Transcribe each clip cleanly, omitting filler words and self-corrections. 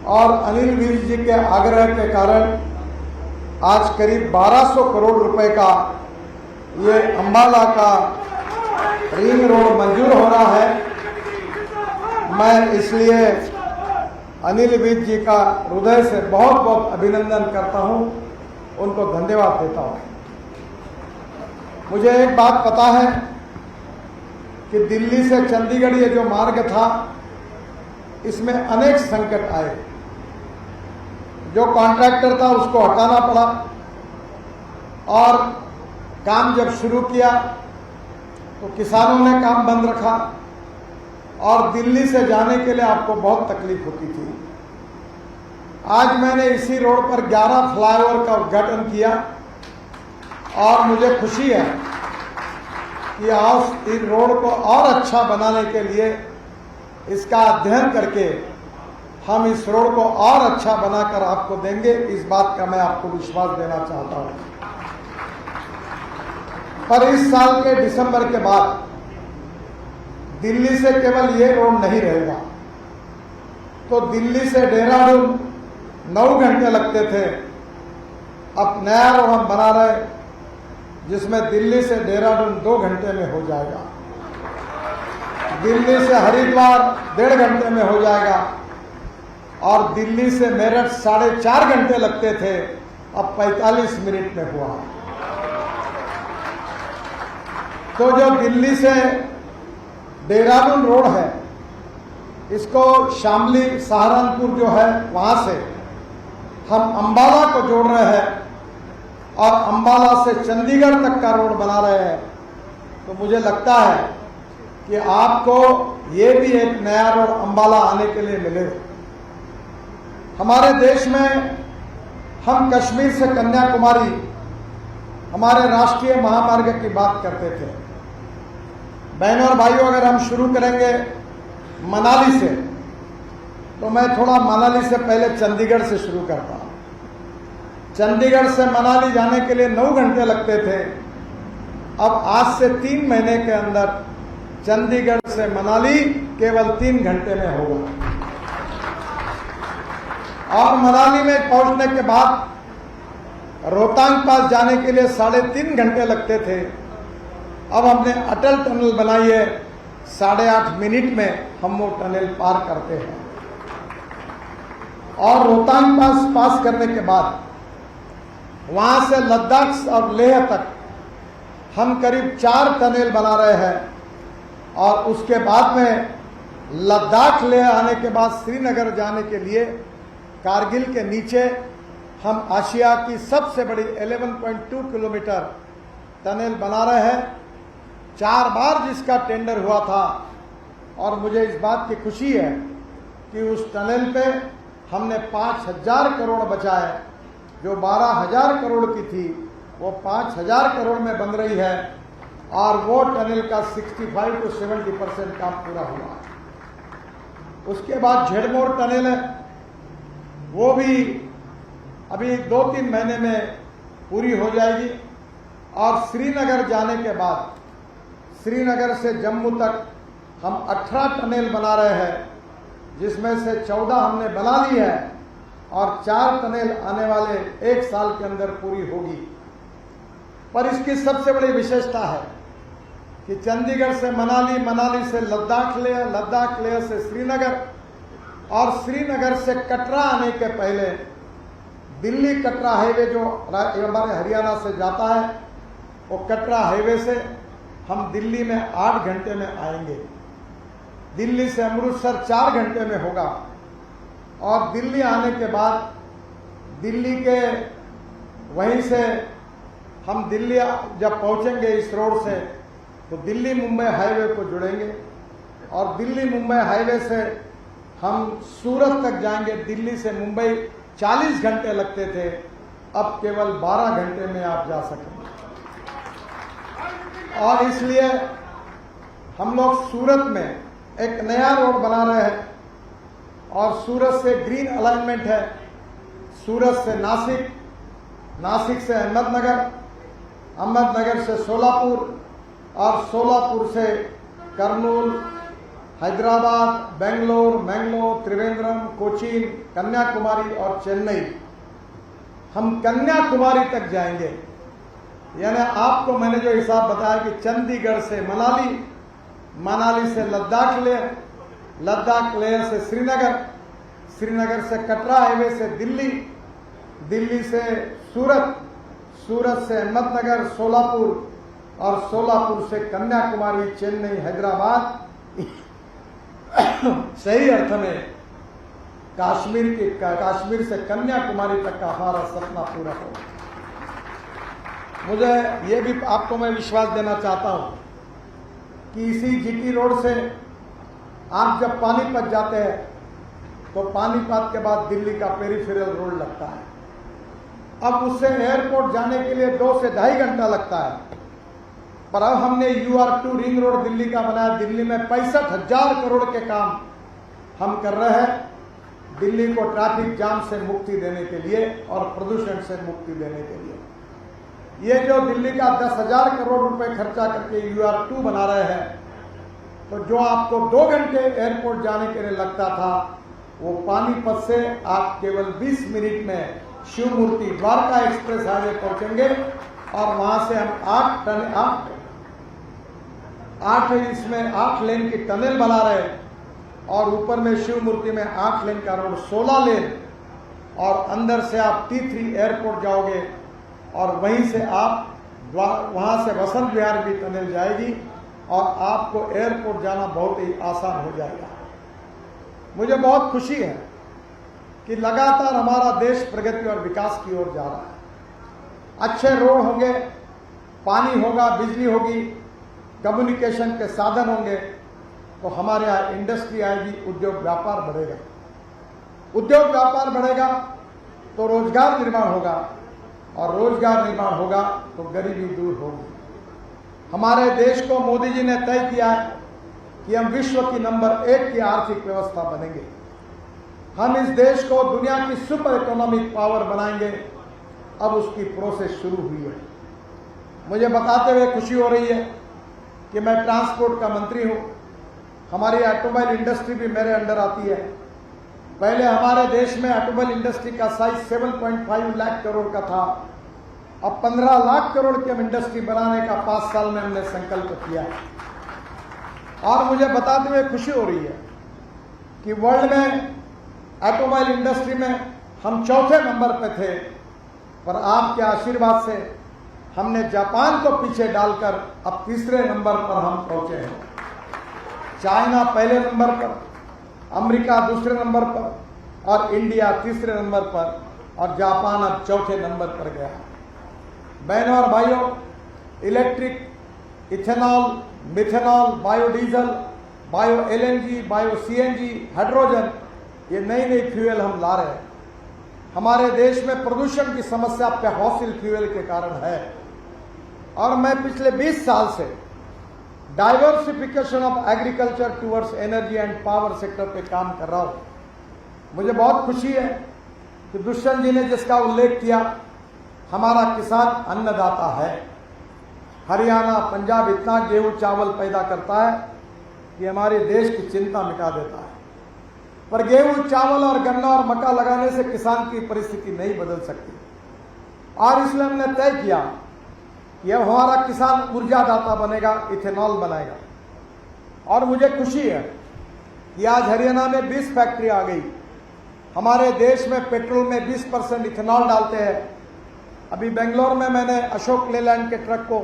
और अनिल विज जी के आग्रह के कारण आज करीब 1200 करोड़ रुपए का ये अंबाला का रिंग रोड मंजूर हो रहा है। मैं इसलिए अनिल विज जी का हृदय से बहुत बहुत अभिनंदन करता हूं, उनको धन्यवाद देता हूं। मुझे एक बात पता है कि दिल्ली से चंडीगढ़ ये जो मार्ग था, इसमें अनेक संकट आए। जो कॉन्ट्रैक्टर था उसको हटाना पड़ा और काम जब शुरू किया तो किसानों ने काम बंद रखा और दिल्ली से जाने के लिए आपको बहुत तकलीफ होती थी। आज मैंने इसी रोड पर 11 फ्लाईओवर का उद्घाटन किया और मुझे खुशी है कि आज इस रोड को और अच्छा बनाने के लिए इसका अध्ययन करके हम इस रोड को और अच्छा बनाकर आपको देंगे, इस बात का मैं आपको विश्वास देना चाहता हूं। पर इस साल के दिसंबर के बाद दिल्ली से केवल ये रोड नहीं रहेगा। तो दिल्ली से देहरादून 9 घंटे लगते थे, अब नया रोड हम बना रहे जिसमें दिल्ली से देहरादून 2 घंटे में हो जाएगा, दिल्ली से हरिद्वार 1.5 घंटे में हो जाएगा और दिल्ली से मेरठ 4.5 घंटे लगते थे, अब 45 मिनट में हुआ। तो जो दिल्ली से देहरादून रोड है, इसको शामली सहारनपुर जो है वहां से हम अंबाला को जोड़ रहे हैं और अंबाला से चंडीगढ़ तक का रोड बना रहे हैं। तो मुझे लगता है कि आपको ये भी एक नया रोड अंबाला आने के लिए मिलेगा। हमारे देश में हम कश्मीर से कन्याकुमारी हमारे राष्ट्रीय महामार्ग की बात करते थे। बहनों और भाइयों, अगर हम शुरू करेंगे मनाली से, तो मैं थोड़ा मनाली से पहले चंडीगढ़ से शुरू करता हूं। चंडीगढ़ से मनाली जाने के लिए 9 घंटे लगते थे, अब आज से 3 महीने के अंदर चंडीगढ़ से मनाली केवल 3 घंटे में होगा। और मनाली में पहुंचने के बाद रोहतांग पास जाने के लिए 3.5 घंटे लगते थे, अब हमने अटल टनल बनाई है, 8.5 मिनट में हम वो टनल पार करते हैं। और रोहतांग पास करने के बाद वहां से लद्दाख और लेह तक हम करीब 4 टनल बना रहे हैं और उसके बाद में लद्दाख लेह आने के बाद श्रीनगर जाने के लिए कारगिल के नीचे हम आशिया की सबसे बड़ी 11.2 किलोमीटर टनल बना रहे हैं। 4 बार जिसका टेंडर हुआ था और मुझे इस बात की खुशी है कि उस टनल पे हमने 5000 करोड़ बचाए। जो 12000 करोड़ की थी वो 5000 करोड़ में बन रही है और वो टनल का 65 to 70% काम पूरा हुआ। उसके बाद झेड़मोर टनल है, वो भी अभी 2-3 महीने में पूरी हो जाएगी। और श्रीनगर जाने के बाद श्रीनगर से जम्मू तक हम 18 टनल बना रहे हैं, जिसमें से 14 हमने बना ली है और 4 टनल आने वाले 1 साल के अंदर पूरी होगी। पर इसकी सबसे बड़ी विशेषता है कि चंडीगढ़ से मनाली, मनाली से लद्दाख लेह, लद्दाख लेह से श्रीनगर और श्रीनगर से कटरा आने के पहले दिल्ली कटरा हाईवे जो हमारे हरियाणा से जाता है, वो कटरा हाईवे से हम दिल्ली में 8 घंटे में आएंगे। दिल्ली से अमृतसर 4 घंटे में होगा और दिल्ली आने के बाद दिल्ली के वहीं से हम दिल्ली जब पहुंचेंगे इस रोड से तो दिल्ली मुंबई हाईवे को जुड़ेंगे और दिल्ली मुंबई हाईवे से हम सूरत तक जाएंगे। दिल्ली से मुंबई 40 घंटे लगते थे, अब केवल 12 घंटे में आप जा सकेंगे। और इसलिए हम लोग सूरत में एक नया रोड बना रहे हैं और सूरत से ग्रीन अलाइनमेंट है, सूरत से नासिक, नासिक से अहमदनगर, अहमदनगर से सोलापुर और सोलापुर से कर्नूल, हैदराबाद, बेंगलोर, मैंगलोर, त्रिवेंद्रम, कोचीन, कन्याकुमारी और चेन्नई, हम कन्याकुमारी तक जाएंगे। यानी आपको मैंने जो हिसाब बताया कि चंडीगढ़ से मनाली, मनाली से लद्दाख लेह, लद्दाख लेह से श्रीनगर, श्रीनगर से कटरा हाईवे से दिल्ली, दिल्ली से सूरत, सूरत से अहमदनगर, सोलापुर और सोलापुर से कन्याकुमारी, चेन्नई, हैदराबाद। सही अर्थ में कश्मीर से कन्याकुमारी तक का हमारा सपना पूरा हो। मुझे ये भी आपको मैं विश्वास देना चाहता हूं कि इसी जीटी रोड से आप जब पानीपत जाते हैं तो पानीपत के बाद दिल्ली का पेरिफेरल रोड लगता है। अब उससे एयरपोर्ट जाने के लिए 2 से 2.5 घंटा लगता है, पर अब हमने UR2 रिंग रोड दिल्ली का बनाया। दिल्ली में 65,000 करोड़ के काम हम कर रहे हैं, दिल्ली को ट्रैफिक जाम से मुक्ति देने के लिए और प्रदूषण से मुक्ति देने के लिए। ये जो दिल्ली का 10,000 करोड़ रुपए खर्चा करके UR2 बना रहे हैं, तो जो आपको 2 घंटे एयरपोर्ट जाने के लिए लगता था, वो पानीपत से आप केवल 20 मिनट में शिव मूर्ति द्वारका एक्सप्रेस हाईवे पहुंचेंगे और वहां से हम 8 लेन की टनल बना रहे हैं और ऊपर में शिव मूर्ति में 8 लेन का रोड, 16 लेन, और अंदर से आप T3 एयरपोर्ट जाओगे और वहीं से आप वहां से वसंत विहार भी टनल जाएगी और आपको एयरपोर्ट जाना बहुत ही आसान हो जाएगा। मुझे बहुत खुशी है कि लगातार हमारा देश प्रगति और विकास की ओर जा रहा है। अच्छे रोड होंगे, पानी होगा, बिजली होगी, कम्युनिकेशन के साधन होंगे, तो हमारे यहाँ इंडस्ट्री आएगी, उद्योग व्यापार बढ़ेगा। उद्योग व्यापार बढ़ेगा तो रोजगार निर्माण होगा और रोजगार निर्माण होगा तो गरीबी दूर होगी। हमारे देश को मोदी जी ने तय किया है कि हम विश्व की नंबर 1 की आर्थिक व्यवस्था बनेंगे। हम इस देश को दुनिया की सुपर इकोनॉमिक पावर बनाएंगे। अब उसकी प्रोसेस शुरू हुई है। मुझे बताते हुए खुशी हो रही है कि मैं ट्रांसपोर्ट का मंत्री हूं। हमारी ऑटोमोबाइल इंडस्ट्री भी मेरे अंडर आती है। पहले हमारे देश में ऑटोमोबाइल इंडस्ट्री का साइज 7.5 लाख करोड़ का था। अब 15 लाख करोड़ की हम इंडस्ट्री बनाने का 5 साल में हमने संकल्प किया है। और मुझे बताते हुए खुशी हो रही है कि वर्ल्ड में ऑटोमोबाइल इंडस्ट्री में हम 4थे नंबर पे थे, पर आपके आशीर्वाद से हमने जापान को पीछे डालकर अब 3रे नंबर पर हम पहुंचे हैं। चाइना पहले नंबर पर, अमेरिका 2रे नंबर पर और इंडिया 3रे नंबर पर और जापान अब 4थे नंबर पर गया। बहनों और भाइयों, electric, ethanol, methanol, biodiesel, bio LNG, bio CNG, hydrogen, ये नई नई फ्यूल हम ला रहे हैं। हमारे देश में प्रदूषण की समस्या फॉसिल फ्यूल के कारण है और मैं पिछले 20 साल से diversification of agriculture towards energy and power sector पे काम कर रहा हूं। मुझे बहुत खुशी है कि दुष्यंत जी ने जिसका उल्लेख किया, हमारा किसान अन्नदाता है। हरियाणा, पंजाब इतना गेहूं चावल पैदा करता है कि हमारे देश की चिंता मिटा देता है। पर गेहूं, चावल और गन्ना और मक्का लगाने से किसान की परिस्थिति नहीं बदल सकती और इसलिए हमने तय किया कि अब हमारा किसान ऊर्जादाता बनेगा, इथेनॉल बनाएगा। और मुझे खुशी है कि आज हरियाणा में 20 फैक्ट्री आ गई। हमारे देश में पेट्रोल में 20% इथेनॉल डालते हैं। अभी बेंगलोर में मैंने अशोक लेलैंड के ट्रक को,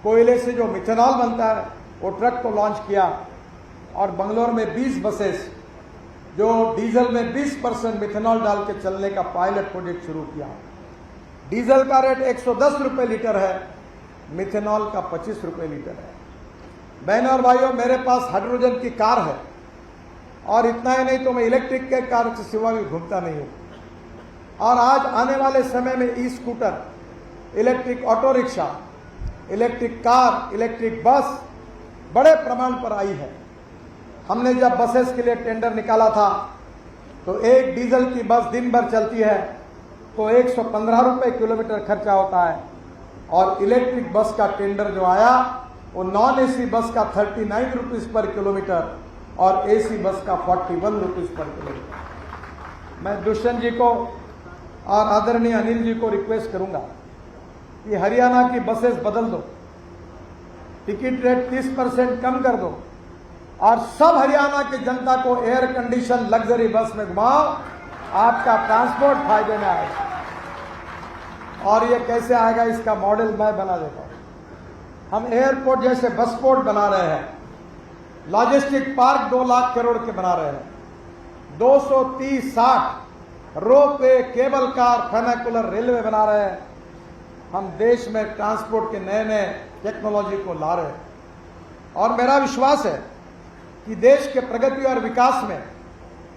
कोयले से जो मिथेनॉल बनता है, वो ट्रक को लॉन्च किया और बेंगलोर में 20 बसेस जो डीजल में 20% मिथेनॉल डाल के चलने का पायलट प्रोजेक्ट शुरू किया। डीजल का रेट 110 रुपये लीटर है, मिथेनॉल का 25 रुपये लीटर है। बहनों और भाइयों, मेरे पास हाइड्रोजन की कार है और इतना ही नहीं तो मैं इलेक्ट्रिक के कार से सिवा भी घूमता नहीं हूँ। और आज आने वाले समय में e scooter, electric auto rickshaw, electric car, electric bus बड़े प्रमाण पर आई है। हमने जब बसेस के लिए टेंडर निकाला था तो एक डीजल की बस दिन भर चलती है तो 115 रुपये किलोमीटर खर्चा होता है और इलेक्ट्रिक बस का टेंडर जो आया वो नॉन AC बस का 39 रुपीज़ पर किलोमीटर और एसी बस का 41 रुपीज़ पर किलोमीटर। मैं दुष्यंत जी को और आदरणीय अनिल जी को रिक्वेस्ट करूंगा कि हरियाणा की बसेस बदल दो, टिकट रेट 30% कम कर दो और सब हरियाणा की जनता को एयर कंडीशन लग्जरी बस में घुमाओ, आपका ट्रांसपोर्ट फायदे में आएगा। और ये कैसे आएगा इसका मॉडल मैं बना देता हूं। हम एयरपोर्ट जैसे बसपोर्ट बना रहे हैं, लॉजिस्टिक पार्क 2 लाख करोड़ के बना रहे हैं, 230-60 रोपवे, केबल कार, फर्नाकुलर रेलवे बना रहे हैं। हम देश में ट्रांसपोर्ट के नए नए टेक्नोलॉजी को ला रहे हैं और मेरा विश्वास है कि देश के प्रगति और विकास में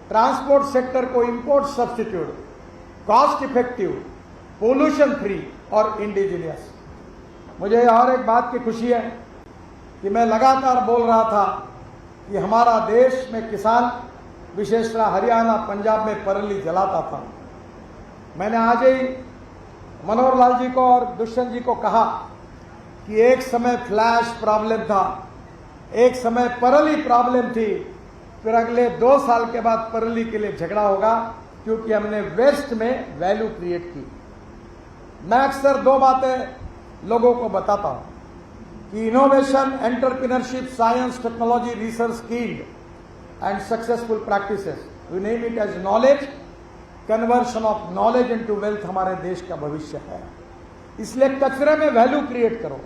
ट्रांसपोर्ट सेक्टर को import substitute, cost effective, pollution free और इंडिजिनियस। मुझे और एक बात की खुशी है कि मैं लगातार बोल रहा था कि हमारा देश में किसान, विशेषतः हरियाणा पंजाब में पराली जलाता था। मैंने आज ही मनोहर लाल जी को और दुष्यंत जी को कहा कि एक समय फ्लैश प्रॉब्लम था, एक समय पराली प्रॉब्लम थी, फिर अगले 2 साल के बाद पराली के लिए झगड़ा होगा, क्योंकि हमने वेस्ट में वैल्यू क्रिएट की। मैं अक्सर 2 बातें लोगों को बताता हूं कि innovation, entrepreneurship, science, technology, research, skilled and successful practices, we name it as knowledge, conversion of knowledge into wealth हमारे देश का भविष्य है। इसलिए कचरे में वैल्यू क्रिएट करो।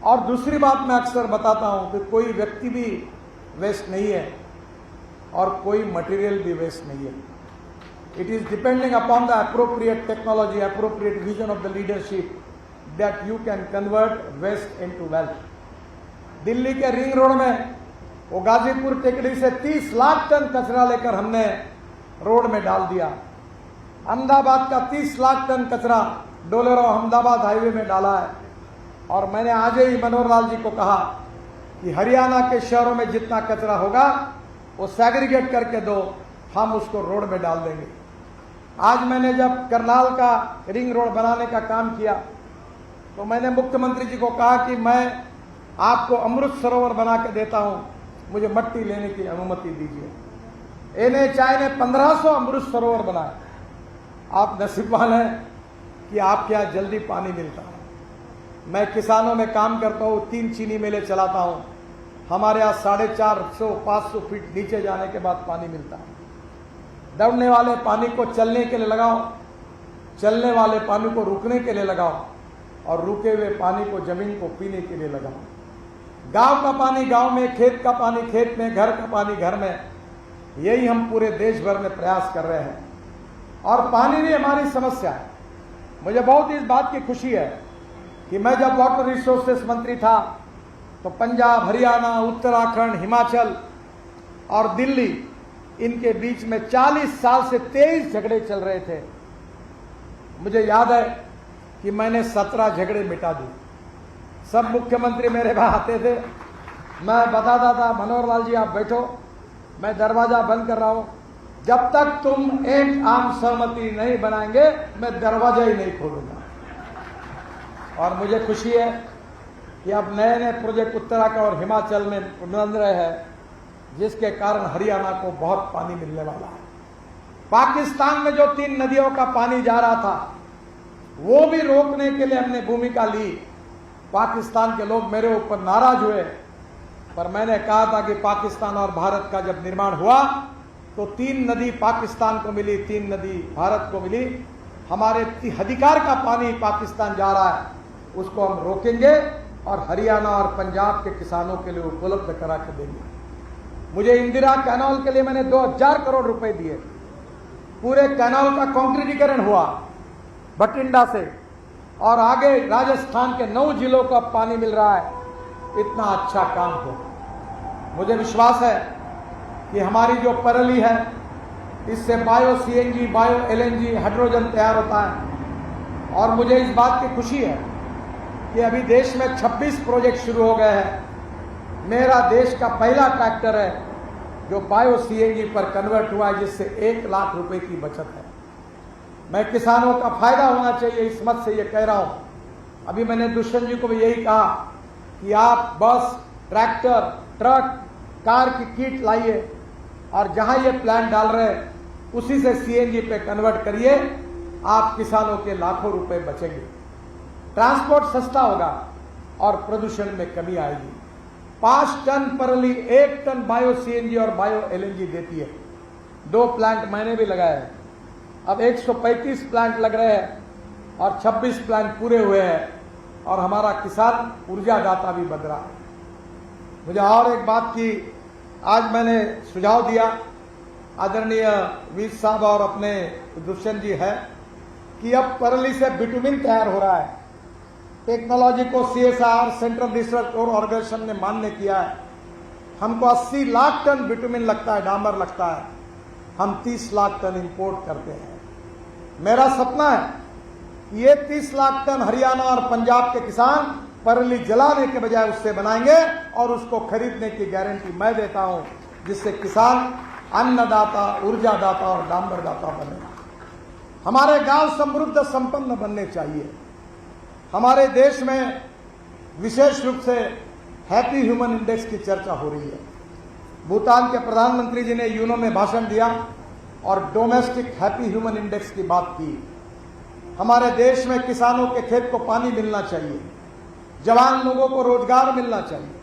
और दूसरी बात मैं अक्सर बताता हूं कि कोई व्यक्ति भी वेस्ट नहीं है और कोई मटेरियल भी वेस्ट नहीं है। It is depending upon the appropriate technology, appropriate vision of the leadership that you can convert waste into wealth. Delhi के रिंग रोड में वो गाजीपुर टेकड़ी से 30 लाख टन कचरा लेकर हमने रोड में डाल दिया। अहमदाबाद का 30 लाख टन कचरा डोलेरो अहमदाबाद हाईवे में डाला है। और मैंने आज ही मनोहर लाल जी को कहा कि हरियाणा के शहरों में जितना कचरा होगा वो सेग्रीगेट करके दो, हम उसको रोड में डाल देंगे। आज मैंने जब करनाल का रिंग रोड बनाने का काम किया तो मैंने मुख्यमंत्री जी को कहा कि मैं आपको अमृत सरोवर बना के देता हूं, मुझे मट्टी लेने की अनुमति दीजिए। एनएचआई ने 1500 अमृत सरोवर बनाए। आप नसीबवान हैं कि आपके यहां जल्दी पानी मिलता है। मैं किसानों में काम करता हूं, 3 चीनी मिलें चलाता हूं। हमारे यहाँ 450-500 फीट नीचे जाने के बाद पानी मिलता है। दौड़ने वाले पानी को चलने के लिए लगाओ, चलने वाले पानी को रुकने के लिए लगाओ और रुके हुए पानी को जमीन को पीने के लिए लगाओ। गांव का पानी गांव में, खेत का पानी खेत में, घर का पानी घर में। यही हम पूरे देश भर में प्रयास कर रहे हैं और पानी भी हमारी समस्या है। मुझे बहुत इस बात की खुशी है कि मैं जब वाटर रिसोर्सेस मंत्री था तो पंजाब, हरियाणा, उत्तराखंड, हिमाचल और दिल्ली, इनके बीच में 40 साल से 23 झगड़े चल रहे थे। मुझे याद है कि मैंने 17 झगड़े मिटा दिए। सब मुख्यमंत्री मेरे पास आते थे, मैं बताता था मनोहर लाल जी आप बैठो, मैं दरवाजा बंद कर रहा हूं, जब तक तुम एक आम सहमति नहीं बनाएंगे मैं दरवाजा ही नहीं खोलूंगा। और मुझे खुशी है कि अब नए नए प्रोजेक्ट उत्तराखंड और हिमाचल में बन रहे हैं, जिसके कारण हरियाणा को बहुत पानी मिलने वाला है। पाकिस्तान में जो 3 नदियों का पानी जा रहा था वो भी रोकने के लिए हमने भूमिका ली। पाकिस्तान के लोग मेरे ऊपर नाराज हुए, पर मैंने कहा था कि पाकिस्तान और भारत का जब निर्माण हुआ तो 3 नदी पाकिस्तान को मिली, 3 नदी भारत को मिली। हमारे अधिकार का पानी पाकिस्तान जा रहा है, उसको हम रोकेंगे और हरियाणा और पंजाब के किसानों के लिए उपलब्ध करा के देंगे। मुझे इंदिरा कैनाल के लिए मैंने 2000 करोड़ रुपए दिए। पूरे कैनाल का कंक्रीटीकरण हुआ बठिंडा से और आगे राजस्थान के 9 जिलों का पानी मिल रहा है। इतना अच्छा काम हो। मुझे विश्वास है कि हमारी जो पराली है इससे bio CNG, bio LNG, hydrogen तैयार होता है। और मुझे इस बात की खुशी है कि अभी देश में 26 प्रोजेक्ट शुरू हो गए हैं। मेरा देश का पहला ट्रैक्टर है जो बायो सीएनजी पर कन्वर्ट हुआ है, जिससे 1 लाख रुपए की बचत है। मैं किसानों का फायदा होना चाहिए इस मत से ये कह रहा हूं। अभी मैंने दुष्यंत जी को भी यही कहा कि आप बस, ट्रैक्टर, ट्रक, कार की किट लाइए और जहां ये प्लांट डाल रहे हैं उसी से सीएनजी पे कन्वर्ट करिए, आप किसानों के लाखों रुपए बचेंगे, ट्रांसपोर्ट सस्ता होगा और प्रदूषण में कमी आएगी। 5 टन परली 1 टन बायो सीएनजी और बायो एलएनजी देती है। 2 प्लांट मैंने भी लगाए हैं, अब 135 प्लांट लग रहे हैं और 26 प्लांट पूरे हुए हैं और हमारा किसान ऊर्जा दाता भी बन रहा है। मुझे और एक बात की आज मैंने सुझाव दिया, आदरणीय वीर साहब और अपने दुष्यंत जी है, कि अब परली से बिटुमिन तैयार हो रहा है। टेक्नोलॉजी को सीएसआर सेंट्रल रिसर्च और ऑर्गेनाइजेशन ने मान्य किया है। हमको 80 लाख टन बिटुमिन लगता है, डामर लगता है, हम 30 लाख टन इंपोर्ट करते हैं। मेरा सपना है कि ये 30 लाख टन हरियाणा और पंजाब के किसान परली जलाने के बजाय उससे बनाएंगे और उसको खरीदने की गारंटी मैं देता हूं, जिससे किसान अन्नदाता, ऊर्जादाता और डामरदाता बनेगा। हमारे गांव समृद्ध संपन्न बनने चाहिए। हमारे देश में विशेष रूप से हैप्पी ह्यूमन इंडेक्स की चर्चा हो रही है। भूटान के प्रधानमंत्री जी ने यूनो में भाषण दिया और डोमेस्टिक हैप्पी ह्यूमन इंडेक्स की बात की। हमारे देश में किसानों के खेत को पानी मिलना चाहिए, जवान लोगों को रोजगार मिलना चाहिए,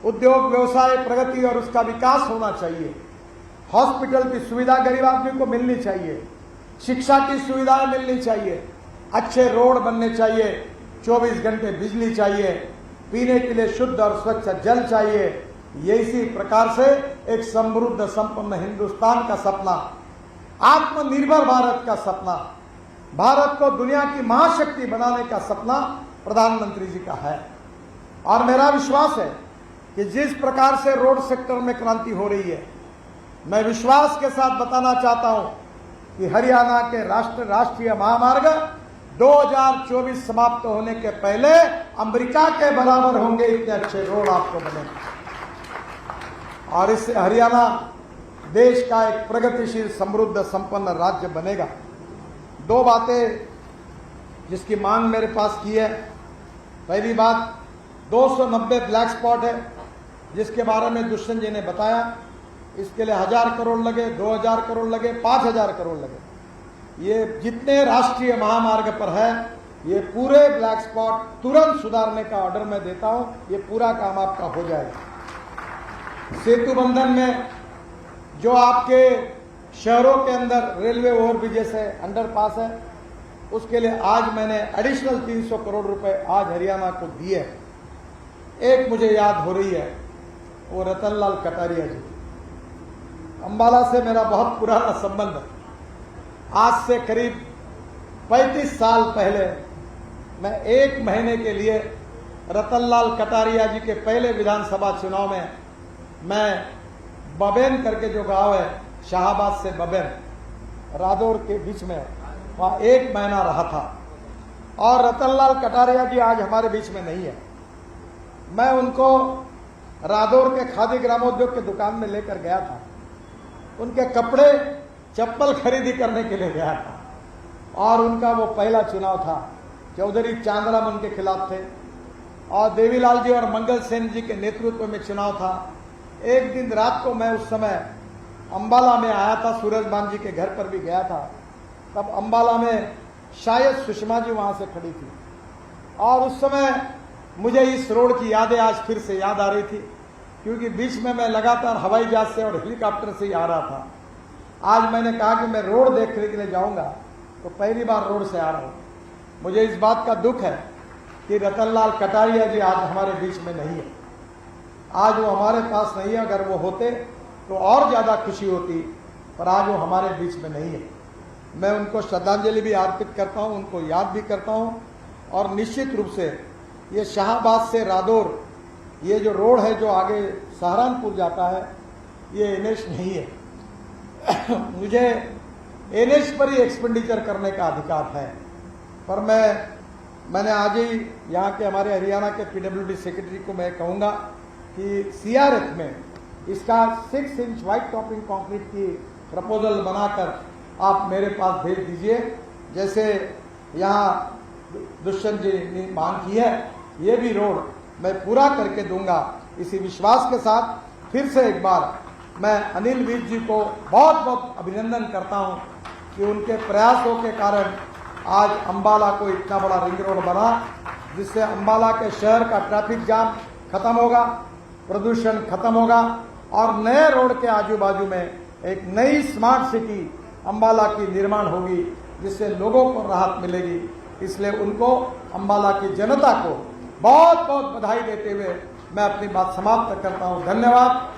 उद्योग व्यवसाय प्रगति और उसका विकास होना चाहिए, हॉस्पिटल की सुविधा गरीब आदमी को मिलनी चाहिए, शिक्षा की सुविधाएं मिलनी चाहिए, अच्छे रोड बनने चाहिए, 24 घंटे बिजली चाहिए, पीने के लिए शुद्ध और स्वच्छ जल चाहिए। ये इसी प्रकार से एक समृद्ध संपन्न हिंदुस्तान का सपना, आत्मनिर्भर भारत का सपना, भारत को दुनिया की महाशक्ति बनाने का सपना प्रधानमंत्री जी का है। और मेरा विश्वास है कि जिस प्रकार से रोड सेक्टर में क्रांति हो रही है, मैं विश्वास के साथ बताना चाहता हूं कि हरियाणा के राष्ट्रीय महामार्ग 2024 समाप्त होने के पहले अमेरिका के बराबर होंगे, इतने अच्छे रोड आपको बनेंगे और इससे हरियाणा देश का एक प्रगतिशील समृद्ध संपन्न राज्य बनेगा। 2 बातें जिसकी मांग मेरे पास की है। पहली बात, 290 ब्लैक स्पॉट है जिसके बारे में दुष्यंत जी ने बताया। इसके लिए 1000 करोड़ लगे, 2000 करोड़ लगे, 5000 करोड़ लगे। ये जितने राष्ट्रीय महामार्ग पर है, ये पूरे ब्लैक स्पॉट तुरंत सुधारने का ऑर्डर मैं देता हूं। ये पूरा काम आपका हो जाएगा। सेतु बंधन में जो आपके शहरों के अंदर रेलवे ओवरब्रिजेस है, अंडरपास है, उसके लिए आज मैंने एडिशनल 300 करोड़ रुपए आज हरियाणा को दिए। एक मुझे याद हो रही है, वो रतनलाल कटारिया जी। अंबाला से मेरा बहुत पुराना संबंध है। आज से करीब 35 साल पहले मैं 1 महीने के लिए रतनलाल कटारिया जी के पहले विधानसभा चुनाव में मैं बबेन करके जो गांव है, शाहबाद से बबेन, रादौर के बीच में, वहां 1 महीना रहा था। और रतनलाल कटारिया जी आज हमारे बीच में नहीं है। मैं उनको रादौर के खादी ग्रामोद्योग के दुकान में लेकर गया था, उनके कपड़े चप्पल खरीदी करने के लिए गया था और उनका वो पहला चुनाव था। चौधरी चांदराम उनके खिलाफ थे और देवीलाल जी और मंगल सेन जी के नेतृत्व में चुनाव था। एक दिन रात को मैं उस समय अंबाला में आया था, सूरजबान जी के घर पर भी गया था। तब अंबाला में शायद सुषमा जी वहां से खड़ी थी और उस समय मुझे इस रोड की यादें आज फिर से याद आ रही थी, क्योंकि बीच में मैं लगातार हवाई जहाज से और हेलीकॉप्टर से ही आ रहा था। आज मैंने कहा कि मैं रोड देखने के लिए जाऊंगा, तो पहली बार रोड से आ रहा हूं। मुझे इस बात का दुख है कि रतनलाल कटारिया जी आज हमारे बीच में नहीं है। आज वो हमारे पास नहीं है। अगर वो होते तो और ज्यादा खुशी होती, पर आज वो हमारे बीच में नहीं है। मैं उनको श्रद्धांजलि भी अर्पित करता हूं, उनको याद भी करता हूं। और निश्चित रूप से ये शाहबाद से रादौर, ये जो रोड है जो आगे सहारनपुर जाता है, ये एनएच नहीं है। मुझे एनएच पर ही एक्सपेंडिचर करने का अधिकार है, पर मैंने आज ही यहाँ के हमारे हरियाणा के पीडब्ल्यूडी सेक्रेटरी को मैं कहूँगा कि सीआरएफ में इसका 6 इंच व्हाइट टॉपिंग कंक्रीट की प्रपोजल बनाकर आप मेरे पास भेज दीजिए। जैसे यहाँ दुष्यंत जी ने मांग की है, ये भी रोड मैं पूरा करके दूंगा। इसी विश्वास के साथ फिर से एक बार मैं अनिल विज जी को बहुत बहुत अभिनंदन करता हूं कि उनके प्रयासों के कारण आज अंबाला को इतना बड़ा रिंग रोड बना, जिससे अंबाला के शहर का ट्रैफिक जाम खत्म होगा, प्रदूषण खत्म होगा और नए रोड के आजू बाजू में एक नई स्मार्ट सिटी अंबाला की निर्माण होगी, जिससे लोगों को राहत मिलेगी। इसलिए उनको, अंबाला की जनता को बहुत बहुत बधाई देते हुए मैं अपनी बात समाप्त करता हूं। धन्यवाद।